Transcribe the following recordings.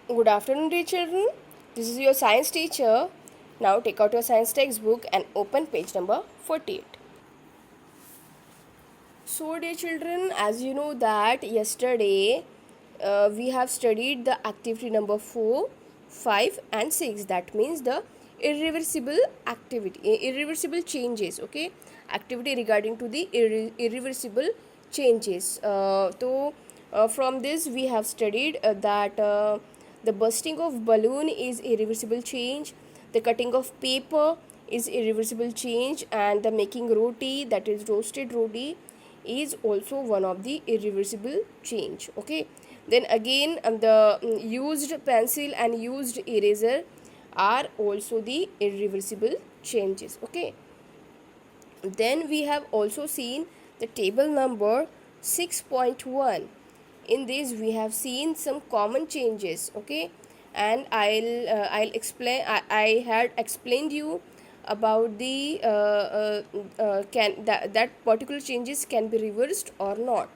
Good afternoon, dear children. This is your science teacher. Now take out your science textbook and open page number 48. So, dear children, as you know that yesterday we have studied the activity number 4, 5 and 6. That means the irreversible irreversible changes. Okay, activity regarding to the irreversible changes. From this we have studied that the bursting of balloon is irreversible change, the cutting of paper is irreversible change, and the making roti, that is roasted roti, is also one of the irreversible change. Okay, then again the used pencil and used eraser are also the irreversible changes. Okay, then we have also seen the table number 6.1. In this we have seen some common changes. Okay, and I'll explain. I had explained you about the can that particular changes can be reversed or not.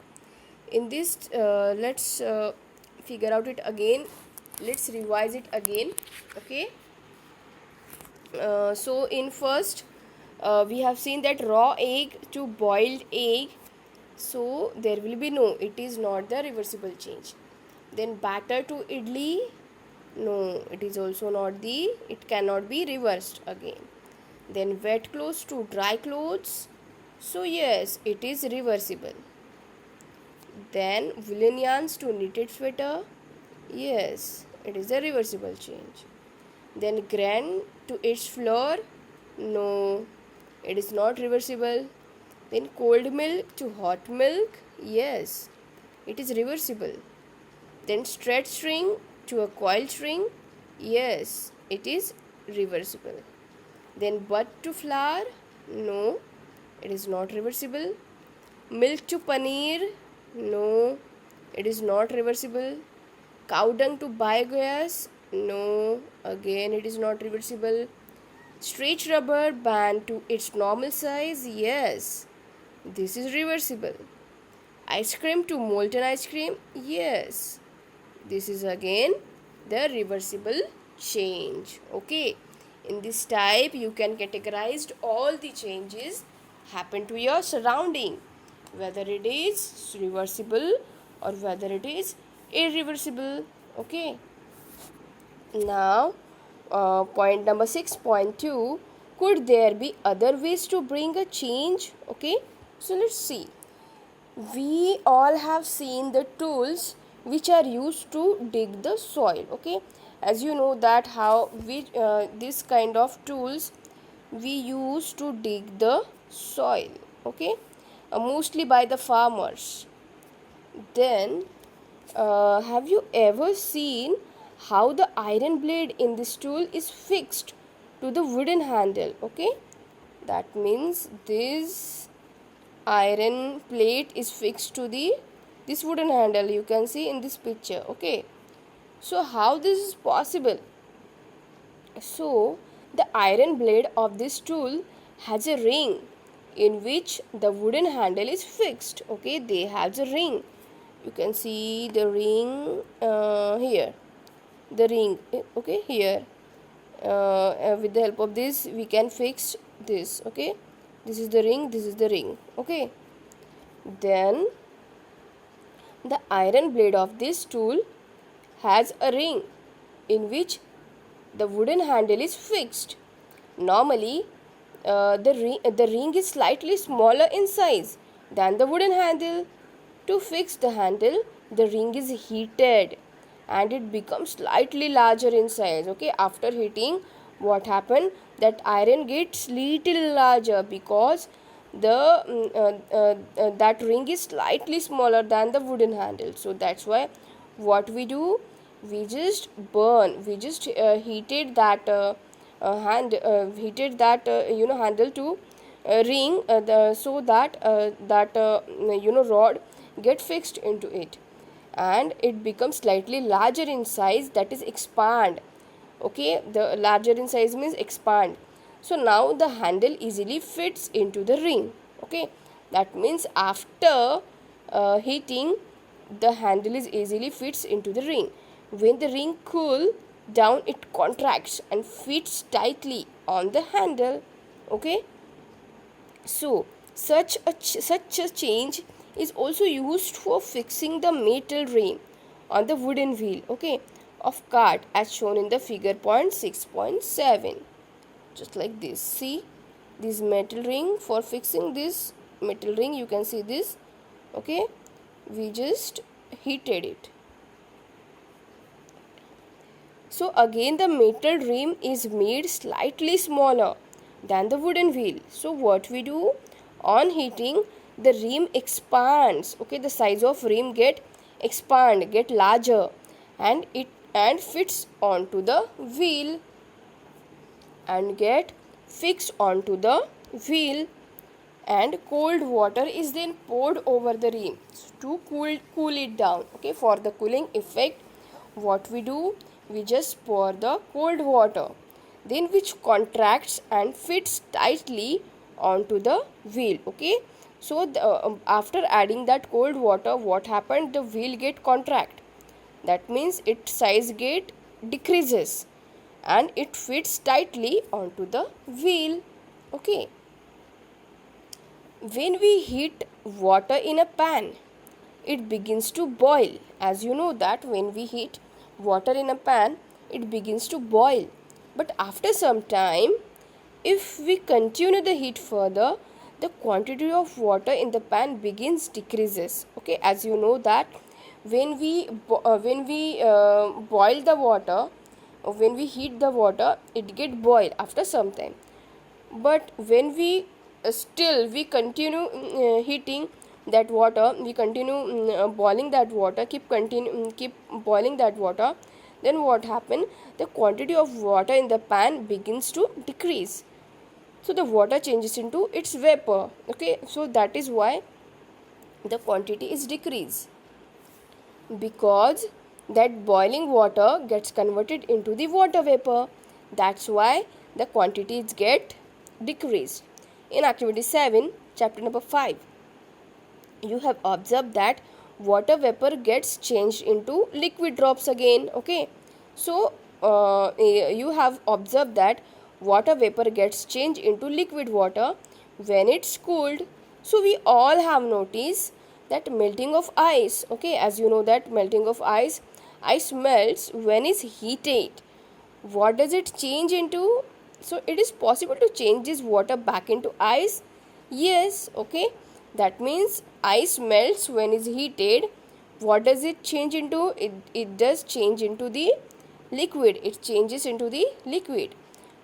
In this let's figure out it again. Let's revise it again. Okay, so in first we have seen that raw egg to boiled egg, so there will be no, it is not the reversible change. Then batter to idli, no, it is also not the, it cannot be reversed again. Then wet clothes to dry clothes, so yes, it is reversible. Then woolen yarns to knitted sweater, yes, it is a reversible change. Then grain to its flour, no, it is not reversible. Then cold milk to hot milk, yes, it is reversible. Then straight string to a coiled string, yes, it is reversible. Then butter to flour, no, it is not reversible. Milk to paneer, no, it is not reversible. Cow dung to biogas, no, again it is not reversible. Stretch rubber band to its normal size, yes, this is reversible. Ice cream to molten ice cream, yes, this is again the reversible change. Okay, in this type you can categorize all the changes happen to your surrounding, whether it is reversible or whether it is irreversible. Okay, now point number 6.2, could there be other ways to bring a change? Okay, so let's see. We all have seen the tools which are used to dig the soil. Okay, as you know that how we this kind of tools we use to dig the soil. Okay, mostly by the farmers. Then have you ever seen how the iron blade in this tool is fixed to the wooden handle? Okay, that means this iron plate is fixed to the this wooden handle, you can see in this picture. Okay, so how this is possible? So the iron blade of this tool has a ring in which the wooden handle is fixed. Okay, they have the ring, you can see the ring here, the ring. Okay, here with the help of this we can fix this. Okay, this is the ring, this is the ring. Okay, then the iron blade of this tool has a ring in which the wooden handle is fixed. Normally the ring is slightly smaller in size than the wooden handle. To fix the handle, the ring is heated and it becomes slightly larger in size. Okay, after heating, what happened, that iron gets little larger because that ring is slightly smaller than the wooden handle. So that's why what we do, we just heated that handle to ring so that rod get fixed into it, and it becomes slightly larger in size, that is expand. Okay, the larger in size means expand. So now the handle easily fits into the ring. Okay, that means after heating, the handle is easily fits into the ring. When the ring cool down, it contracts and fits tightly on the handle. Okay, so such a change is also used for fixing the metal ring on the wooden wheel, okay, of cart, as shown in the figure point 6.7. Just like this, see this metal ring. For fixing this metal ring, you can see this, okay, we just heated it. So again the metal rim is made slightly smaller than the wooden wheel. So what we do, on heating the rim expands, okay, the size of rim get larger, and it fits onto the wheel and get fixed onto the wheel, and cold water is then poured over the rim to cool it down. Okay, for the cooling effect, what we do, we just pour the cold water, then which contracts and fits tightly onto the wheel. Okay, so after adding that cold water, what happened, the wheel get contract, that means its size get decreases and it fits tightly onto the wheel. Okay, when we heat water in a pan, it begins to boil. As you know that when we heat water in a pan, it begins to boil. But after some time, if we continue the heat further, the quantity of water in the pan begins decreases. Okay, as you know that when we boil the water, when we heat the water, it get boil after some time. But when we still we continue heating that water, we continue boiling that water, keep boiling that water, then what happen, the quantity of water in the pan begins to decrease. So the water changes into its vapor. Okay, so that is why the quantity is decreased, because that boiling water gets converted into the water vapor. That's why the quantities get decreased. In activity 7, chapter number 5, you have observed that water vapor gets changed into liquid drops again. Okay, so you have observed that water vapor gets changed into liquid water when it's cooled. So we all have noticed that melting of ice. Okay, as you know that melting of ice melts when it's heated. What does it change into? So it is possible to change this water back into ice. Yes, okay, that means ice melts when it's heated. What does it change into? It does change into the liquid. It changes into the liquid.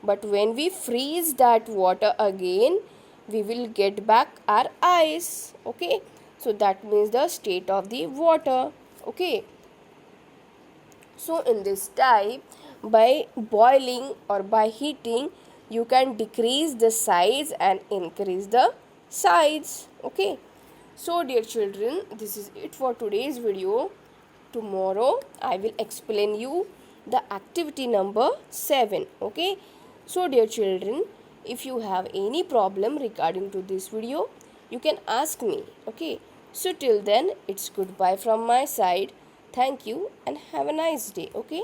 But when we freeze that water again, we will get back our ice. Okay, so that means the state of the water. Okay, so in this type, by boiling or by heating, you can decrease the size and increase the size. Okay, so dear children, this is it for today's video. Tomorrow I will explain you the activity number 7. Okay, so dear children, if you have any problem regarding to this video, you can ask me. Okay, so till then, it's goodbye from my side. Thank you and have a nice day. Okay.